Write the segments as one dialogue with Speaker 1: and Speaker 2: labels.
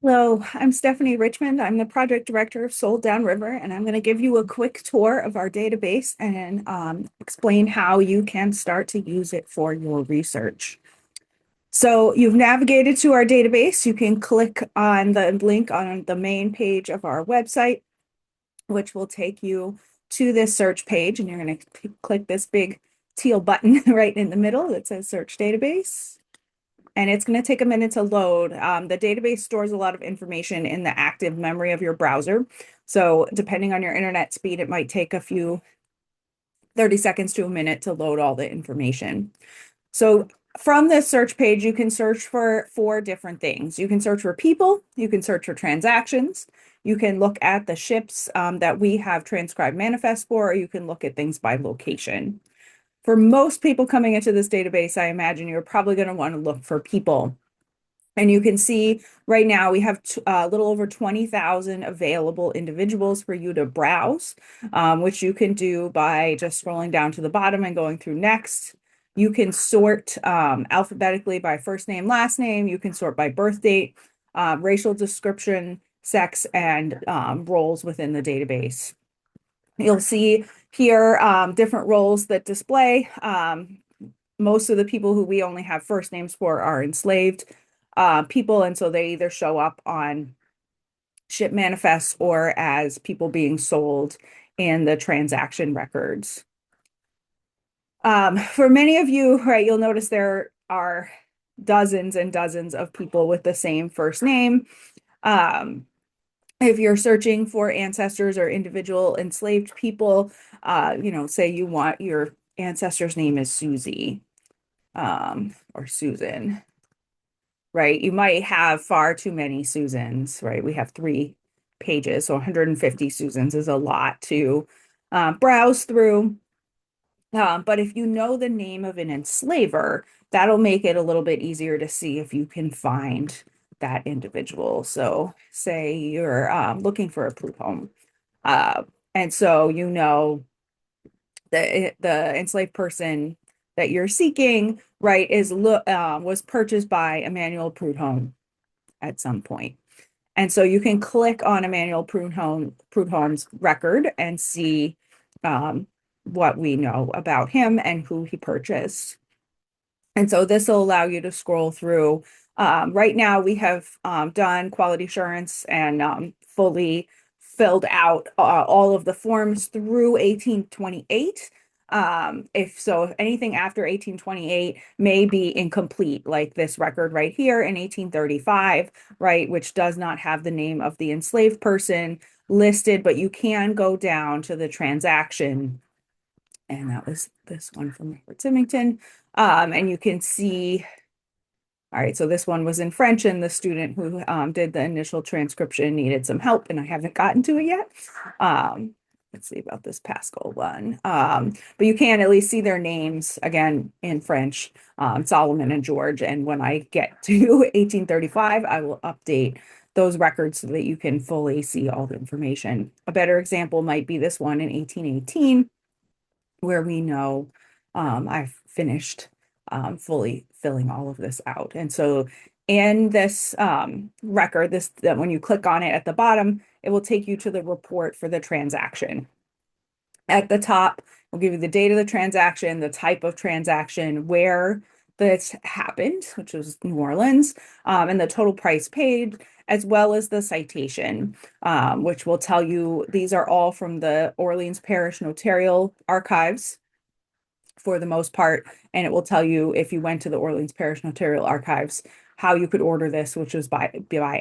Speaker 1: Hello, I'm Stephanie Richmond. I'm the project director of Soul Downriver, and I'm going to give you a quick tour of our database and explain how you can start to use it for your research. So you've navigated to our database. You can click on the link on the main page of our website, which will take you to this search page, and you're going to click this big teal button right in the middle that says Search Database. And it's going to take a minute to load. The database stores a lot of information in the active memory of your browser. So depending on your internet speed, it might take a few 30 seconds to a minute to load all the information. So from this search page, you can search for four different things. You can search for people, you can search for transactions, you can look at the ships that we have transcribed manifests for, or you can look at things by location. For most people coming into this database, I imagine you're probably going to want to look for people. And you can see right now we have a little over 20,000 available individuals for you to browse, which you can do by just scrolling down to the bottom and going through next. You can sort alphabetically by first name, last name. You can sort by birth date, racial description, sex, and roles within the database. You'll see here different roles that display. Most of the people who we only have first names for are enslaved people, and so they either show up on ship manifests or as people being sold in the transaction records. For many of you, right, you'll notice there are dozens and dozens of people with the same first name. If you're searching for ancestors or individual enslaved people, say you want your ancestor's name is Susie or Susan, right? You might have far too many Susans, right? We have 3 pages, so 150 Susans is a lot to browse through. But if you know the name of an enslaver, that'll make it a little bit easier to see if you can find that individual. So say you're looking for a Prudhomme. Uh, and so you know the enslaved person that you're seeking, right, was purchased by Emmanuel Prudhomme at some point. And so you can click on Emmanuel Prudhomme's record and see what we know about him and who he purchased. And so this will allow you to scroll through. Right now, we have done quality assurance and fully filled out all of the forms through 1828. If anything after 1828 may be incomplete, like this record right here in 1835, right, which does not have the name of the enslaved person listed, but you can go down to the transaction. And that was this one from Robert Symington. And you can see, all right, so this one was in French, and the student who did the initial transcription needed some help, and I haven't gotten to it yet. Let's see about this Pascal one. But you can at least see their names again in French, Solomon and George. And when I get to 1835, I will update those records so that you can fully see all the information. A better example might be this one in 1818, where we know I've finished fully filling all of this out. And so in this record, that when you click on it at the bottom, it will take you to the report for the transaction. At the top, we'll give you the date of the transaction, the type of transaction, where this happened, which was New Orleans, and the total price paid, as well as the citation, which will tell you these are all from the Orleans Parish Notarial Archives for the most part. And it will tell you if you went to the Orleans Parish Notarial Archives, how you could order this, which was by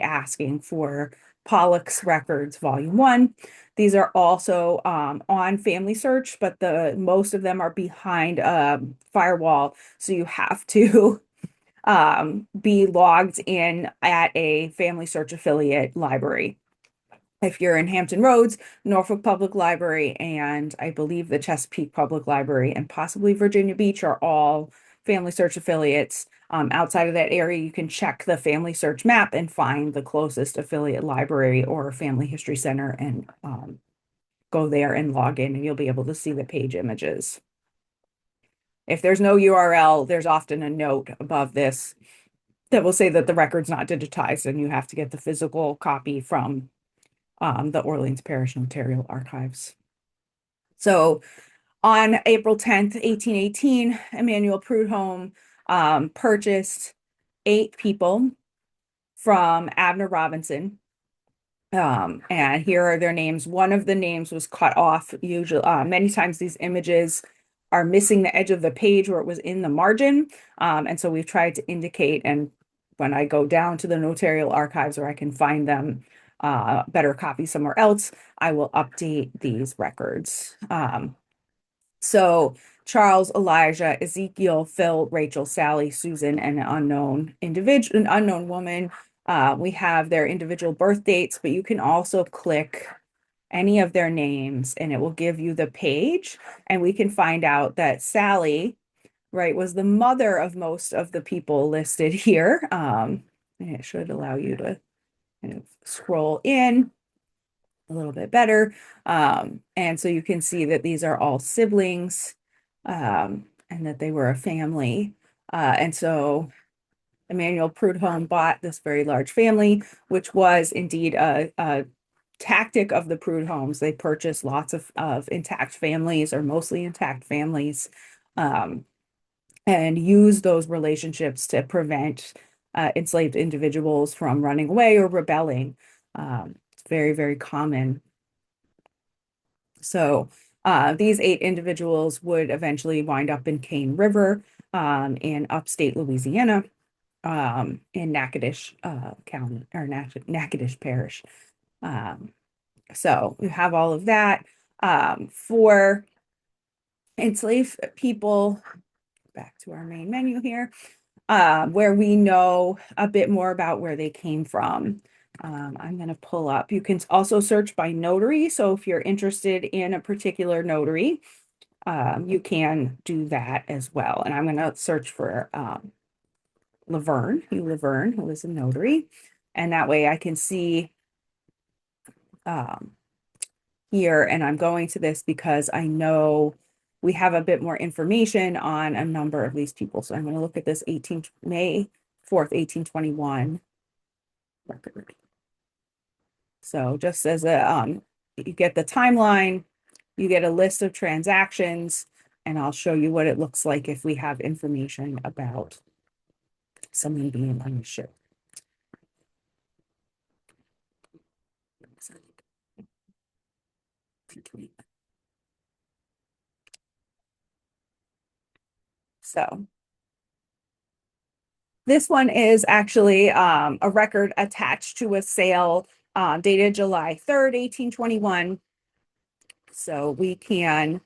Speaker 1: asking for Pollock's Records, Volume 1. These are also on Family Search, but most of them are behind a firewall. So you have to be logged in at a Family Search affiliate library. If you're in Hampton Roads, Norfolk Public Library, and I believe the Chesapeake Public Library and possibly Virginia Beach are all Family Search affiliates. Outside of that area, you can check the Family Search map and find the closest affiliate library or Family History Center and go there and log in, and you'll be able to see the page images. If there's no URL, there's often a note above this that will say that the record's not digitized and you have to get the physical copy from the Orleans Parish Notarial Archives. So on April 10th, 1818, Emmanuel Prudhomme purchased 8 people from Abner Robinson. And here are their names. One of the names was cut off. Usually, many times these images are missing the edge of the page where it was in the margin. And so we've tried to indicate, and when I go down to the notarial archives where I can find them better copy somewhere else, I will update these records. So Charles, Elijah, Ezekiel, Phil, Rachel, Sally, Susan, and an unknown individual, an unknown woman. We have their individual birth dates, but you can also click any of their names and it will give you the page. And we can find out that Sally, right, was the mother of most of the people listed here. And it should allow you to kind of scroll in a little bit better. And so you can see that these are all siblings, and that they were a family. And so Emmanuel Prudhomme bought this very large family, which was indeed a tactic of the Prudhommes. They purchased lots of intact families or mostly intact families, and use those relationships to prevent enslaved individuals from running away or rebelling. It's very, very common. So these 8 individuals would eventually wind up in Cane River in upstate Louisiana, in Natchitoches County or Natchitoches Parish. So we have all of that. For enslaved people, back to our main menu here, where we know a bit more about where they came from. I'm going to pull up. You can also search by notary. So if you're interested in a particular notary, you can do that as well. And I'm going to search for Laverne, Hugh Laverne, who is a notary. And that way I can see here, and I'm going to this because I know we have a bit more information on a number of these people. So I'm going to look at this May 4th, 1821 record. So just as you get the timeline, you get a list of transactions, and I'll show you what it looks like if we have information about someone being on the ship. So this one is actually a record attached to a sale dated July 3rd, 1821. So we can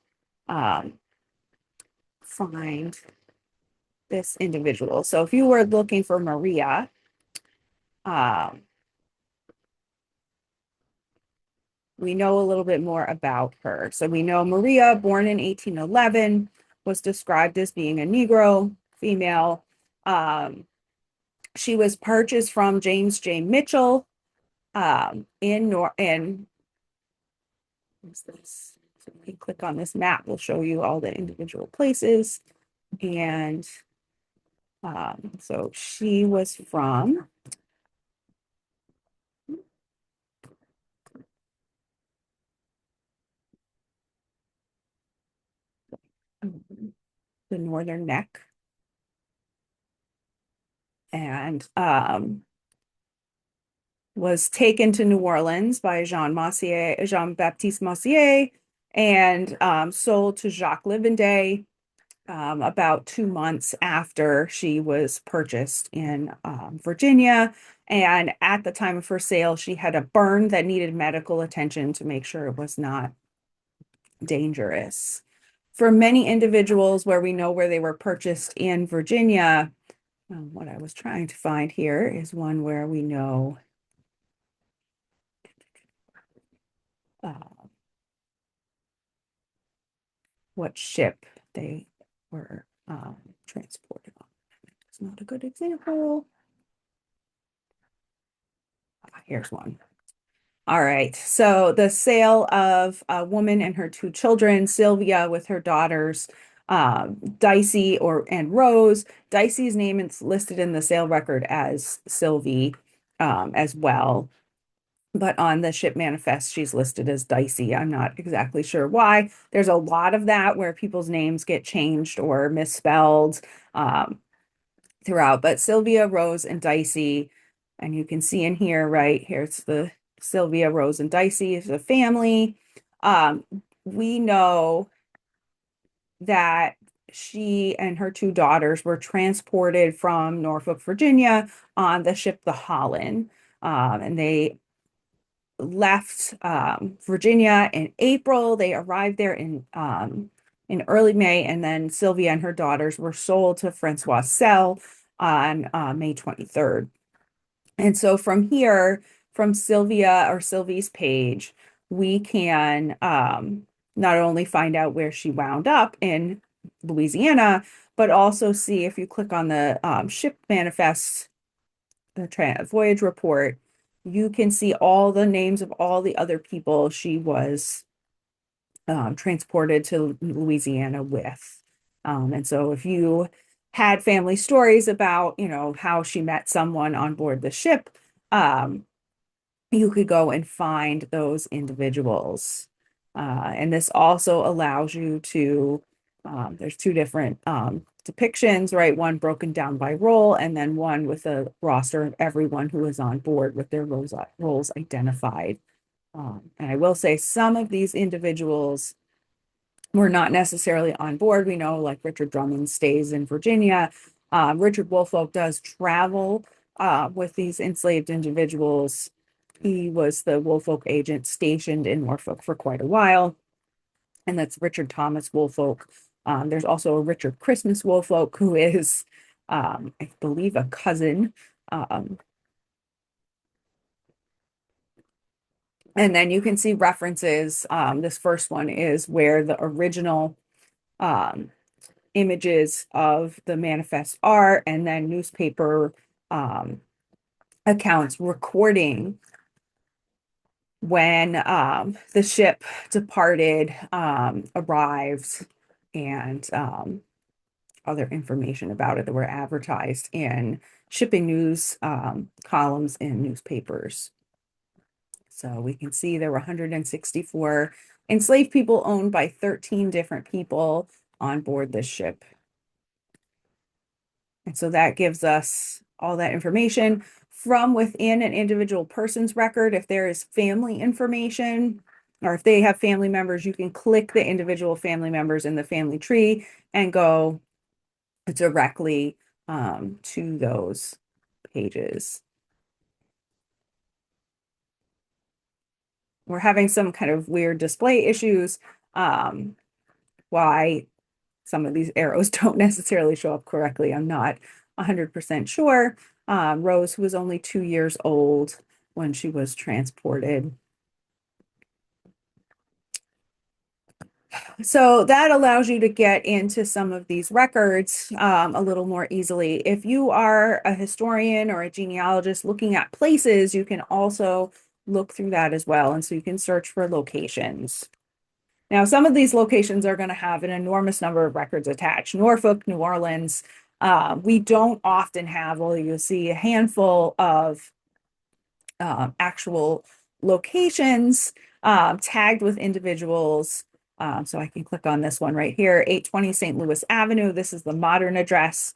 Speaker 1: find this individual. So if you were looking for Maria, we know a little bit more about her. So we know Maria, born in 1811, was described as being a Negro female. She was purchased from James J. Mitchell in what's this? So you can click on this map, we'll show you all the individual places. And so she was from the Northern Neck, and was taken to New Orleans by Jean-Baptiste Massier, and sold to Jacques Livenday about 2 months after she was purchased in Virginia. And at the time of her sale, she had a burn that needed medical attention to make sure it was not dangerous. For many individuals where we know where they were purchased in Virginia, what I was trying to find here is one where we know what ship they were transported on. It's not a good example. Here's one. All right, so the sale of a woman and her 2 children, Sylvia with her daughters, Dicey and Rose. Dicey's name is listed in the sale record as Sylvie as well. But on the ship manifest, she's listed as Dicey. I'm not exactly sure why. There's a lot of that where people's names get changed or misspelled throughout. But Sylvia, Rose, and Dicey, and you can see in here, right? Here's the Sylvia, Rose, and Dicey is a family. Um, we know that she and her two daughters were transported from Norfolk, Virginia on the ship the Holland. And they left Virginia in April. They arrived there in early May, and then Sylvia and her daughters were sold to Francois Selle on May 23rd. And so from here, from Sylvia or Sylvie's page, we can not only find out where she wound up in Louisiana, but also see if you click on the ship manifest, the voyage report, you can see all the names of all the other people she was transported to Louisiana with. And so if you had family stories about, how she met someone on board the ship, you could go and find those individuals. And this also allows you to, there's two different depictions, right? One broken down by role, and then one with a roster of everyone who is on board with their roles identified. And I will say some of these individuals were not necessarily on board. We know like Richard Drummond stays in Virginia. Richard Woolfolk does travel with these enslaved individuals. He was the Woolfolk agent stationed in Norfolk for quite a while. And that's Richard Thomas Woolfolk. There's also a Richard Christmas Woolfolk who is, I believe, a cousin. And then you can see references. This first one is where the original images of the manifest are, and then newspaper accounts recording when the ship departed, arrived, and other information about it that were advertised in shipping news columns in newspapers. So we can see there were 164 enslaved people owned by 13 different people on board this ship. And so that gives us all that information from within an individual person's record. If there is family information, or if they have family members, you can click the individual family members in the family tree and go directly to those pages. We're having some kind of weird display issues. Why some of these arrows don't necessarily show up correctly, I'm not 100% sure. Rose, who was only 2 years old when she was transported. So that allows you to get into some of these records a little more easily. If you are a historian or a genealogist looking at places, you can also look through that as well. And so you can search for locations. Now, some of these locations are going to have an enormous number of records attached. Norfolk, New Orleans, we don't often have, well, you'll see a handful of actual locations tagged with individuals. So I can click on this one right here, 820 St. Louis Avenue. This is the modern address.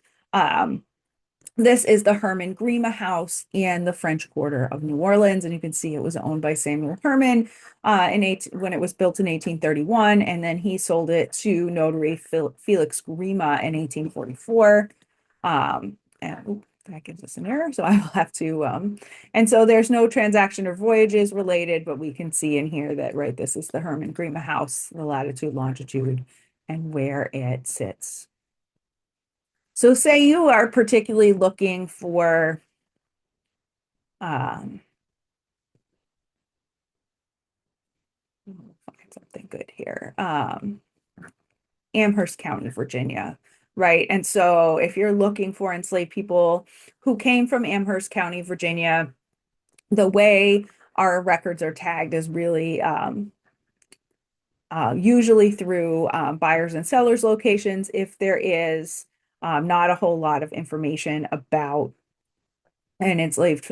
Speaker 1: This is the Herman Grima House in the French Quarter of New Orleans, and you can see it was owned by Samuel Herman when it was built in 1831, and then he sold it to notary Felix Grima in 1844. And that gives us an error, so I will have to. And so there's no transaction or voyages related, but we can see in here that right, this is the Herman Grima House, the latitude, longitude, and where it sits. So say you are particularly looking for find something good here. Amherst County, Virginia, right? And so if you're looking for enslaved people who came from Amherst County, Virginia, the way our records are tagged is really usually through buyers and sellers locations. If there is not a whole lot of information about an enslaved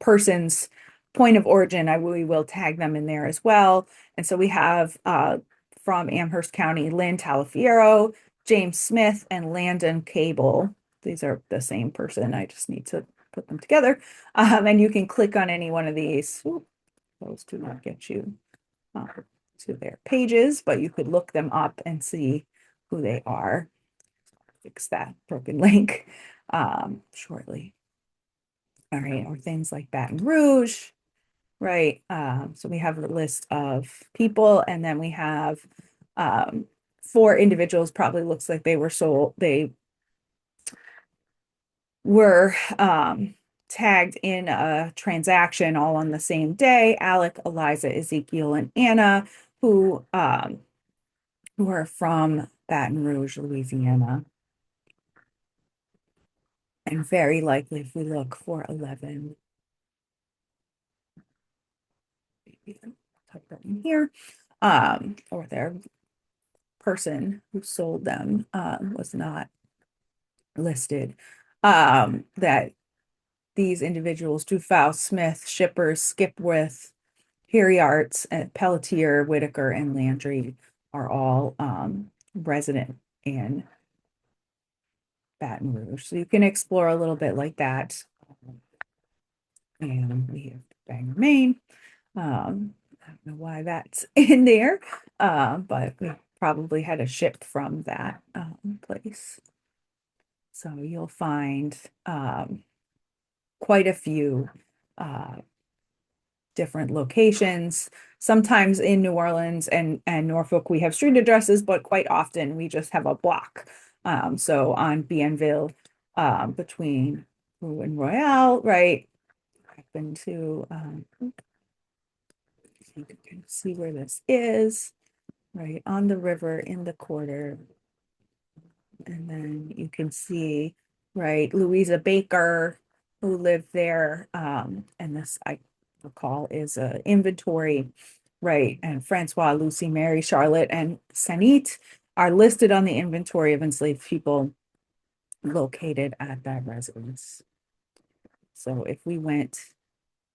Speaker 1: person's point of origin, we will tag them in there as well. And so we have from Amherst County, Lynn Talafiero, James Smith, and Landon Cable. These are the same person. I just need to put them together. And you can click on any one of these. Ooh, those do not get you to their pages, but you could look them up and see who they are. Fix that broken link shortly. All right, or things like Baton Rouge, right? So we have a list of people, and then we have 4 individuals. Probably looks like they were tagged in a transaction all on the same day. Alec, Eliza, Ezekiel, and Anna, who are from Baton Rouge, Louisiana. And very likely, if we look for 11, maybe type that in here, or their person who sold them was not listed. That these individuals, Dufaus, Smith, Shippers, Skipwith, Harriarts, and Pelletier, Whitaker, and Landry are all resident in Baton Rouge. So you can explore a little bit like that. And we have Bangor, Maine. I don't know why that's in there, but we probably had a ship from that place. So you'll find quite a few different locations. Sometimes in New Orleans and Norfolk, we have street addresses, but quite often we just have a block. So on Bienville, between Roux and Royale, right? Happen to you can see where this is, right on the river in the quarter. And then you can see, right, Louisa Baker, who lived there. And this, I recall, is an inventory, right? And Francois, Lucy, Mary, Charlotte, and Sanit are listed on the inventory of enslaved people located at that residence. So if we went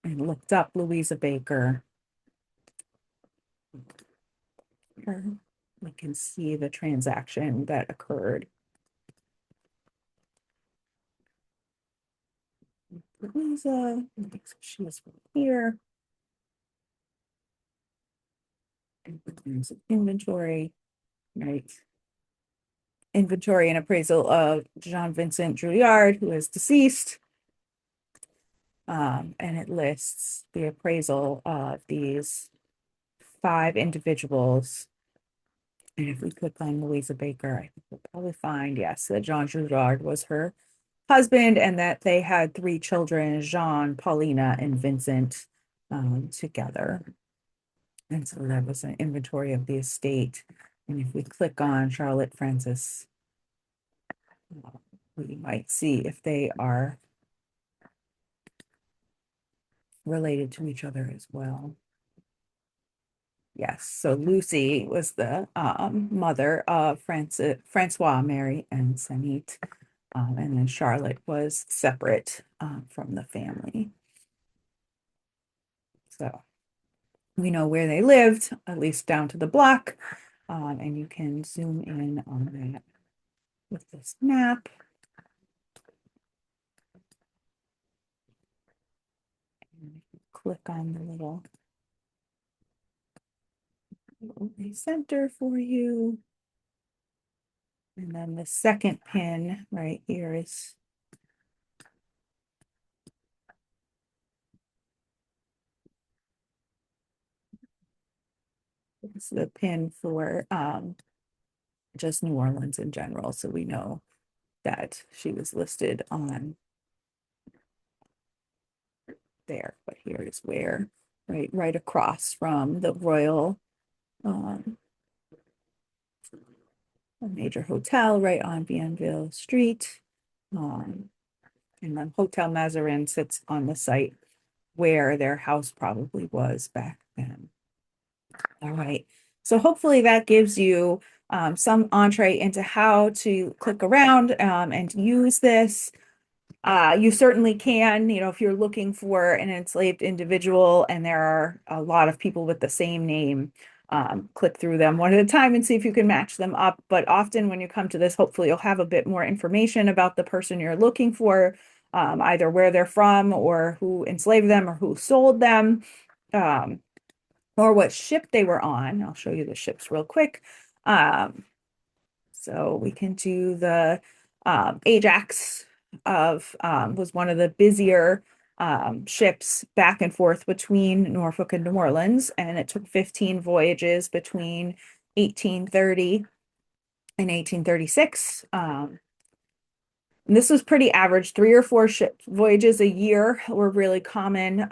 Speaker 1: and looked up Louisa Baker, we can see the transaction that occurred. Louisa, she was here. Inventory, right? Inventory and appraisal of Jean Vincent Julliard, who is deceased. And it lists the appraisal of these 5 individuals. And if we click on Louisa Baker, I think we'll probably find, yes, that Jean Julliard was her husband and that they had 3 children, Jean, Paulina, and Vincent, together. And so that was an inventory of the estate. And if we click on Charlotte Francis, we might see if they are related to each other as well. Yes, so Lucy was the mother of Francois, Mary, and Sanit. And then Charlotte was separate from the family. So we know where they lived, at least down to the block. And you can zoom in on that with this map. And click on the little center for you. And then the second pin right here is the pin for just New Orleans in general. So we know that she was listed on there, but here is where, right across from the Royal, a major hotel right on Bienville Street. And then Hotel Mazarin sits on the site where their house probably was back then. All right, So hopefully that gives you some entree into how to click around and use this. You certainly can, if you're looking for an enslaved individual and there are a lot of people with the same name, click through them one at a time and see if you can match them up. But often when you come to this, hopefully you'll have a bit more information about the person you're looking for, either where they're from or who enslaved them or who sold them, um, or what ship they were on. I'll show you the ships real quick. So we can do the Ajax was one of the busier ships back and forth between Norfolk and New Orleans, and it took 15 voyages between 1830 and 1836. And this was pretty average. 3 or 4 ship voyages a year were really common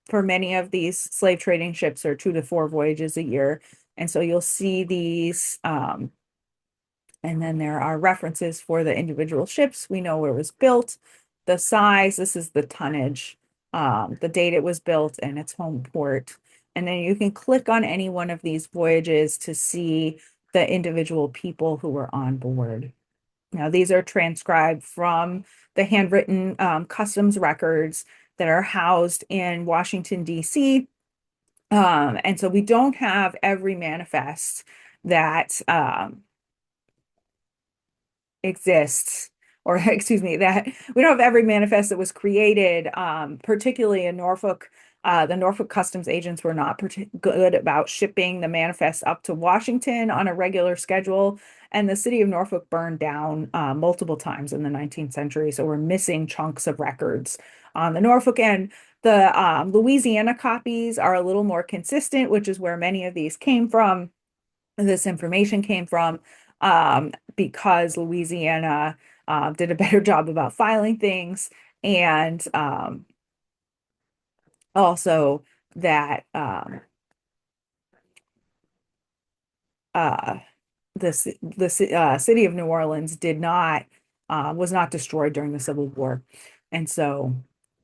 Speaker 1: for many of these slave trading ships, or 2 to 4 voyages a year. And so you'll see these and then there are references for the individual ships. We know where it was built, the size, this is the tonnage, the date it was built, and its home port. And then you can click on any one of these voyages to see the individual people who were on board. Now, these are transcribed from the handwritten customs records that are housed in Washington, D.C. And so we don't have every manifest that exists, or excuse me, that we don't have every manifest that was created, particularly in Norfolk. The Norfolk customs agents were not good about shipping the manifest up to Washington on a regular schedule, and the city of Norfolk burned down multiple times in the 19th century, so we're missing chunks of records on the Norfolk end. The Louisiana copies are a little more consistent, which is where many of these came from. This information came from, because Louisiana did a better job about filing things, and also that uh, the city of New Orleans did not was not destroyed during the Civil War, and so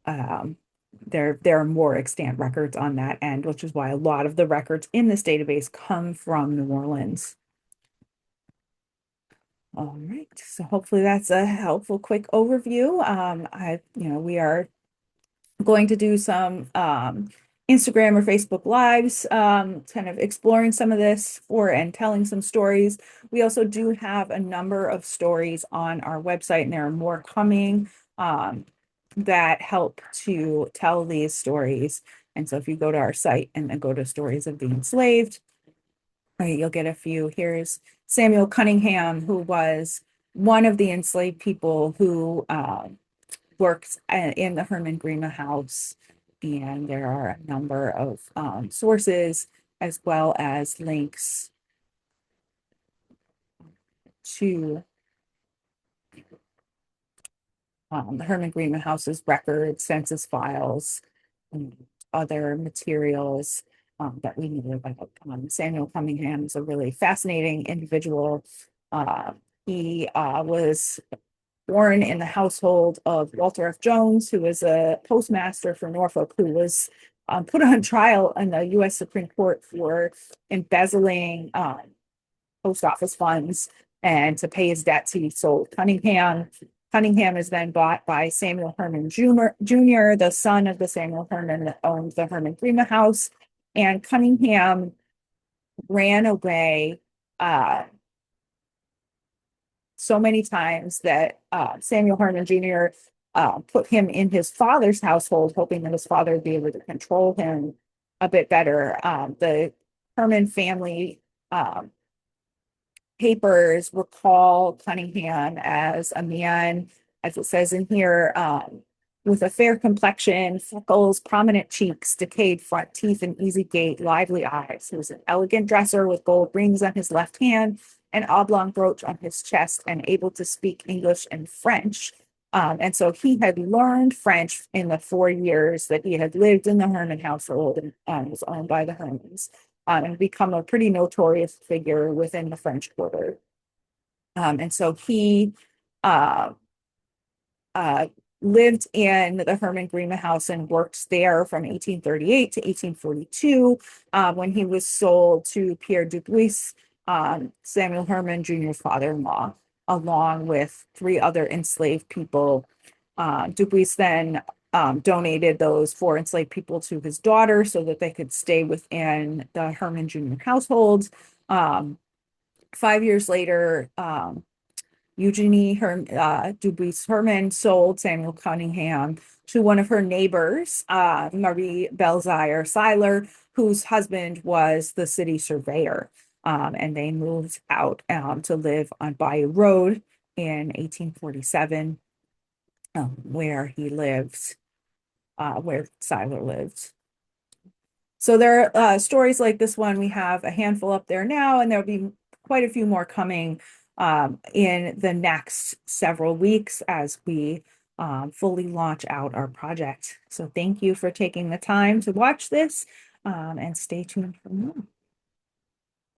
Speaker 1: um, there are more extant records on that end, which is why a lot of the records in this database come from New Orleans. All right, so hopefully that's a helpful quick overview. We are going to do some Instagram or Facebook lives, kind of exploring some of this and telling some stories. We also do have a number of stories on our website, and there are more coming that help to tell these stories. And so if you go to our site and then go to Stories of the Enslaved, right, you'll get a few. Here's Samuel Cunningham, who was one of the enslaved people who works in the Herman Grima house. And there are a number of sources as well as links to the Herman Grima house's records, census files, and other materials that we needed. Samuel Cunningham is a really fascinating individual. He was born in the household of Walter F. Jones, who was a postmaster for Norfolk, who was put on trial in the U.S. Supreme Court for embezzling post office funds, and to pay his debts, he sold Cunningham. Cunningham is then bought by Samuel Herman Jr., the son of the Samuel Herman that owned the Herman Grima house. And Cunningham ran away so many times that Samuel Herman Jr. Put him in his father's household, hoping that his father would be able to control him a bit better. The Herman family papers recall Cunningham as a man, as it says in here, with a fair complexion, freckles, prominent cheeks, decayed front teeth, and easy gait, lively eyes. He was an elegant dresser with gold rings on his left hand, an oblong brooch on his chest, and able to speak English and French. And so he had learned French in the 4 years that he had lived in the Herman household and was owned by the Hermans, and become a pretty notorious figure within the French Quarter. And so he uh, lived in the Herman Grima house and worked there from 1838 to 1842, when he was sold to Pierre Dubuis, Samuel Herman Jr.'s father-in-law, along with three other enslaved people. Dubuis then donated those four enslaved people to his daughter so that they could stay within the Herman Jr. household. 5 years later, Eugenie Dubuis Herman sold Samuel Cunningham to one of her neighbors, Marie Belzire Seiler, whose husband was the city surveyor. And they moved out to live on Bayou Road in 1847, where he lived, where Seiler lived. So there are stories like this one. We have a handful up there now, and there'll be quite a few more coming in the next several weeks as we fully launch out our project. So thank you for taking the time to watch this, and stay tuned for more.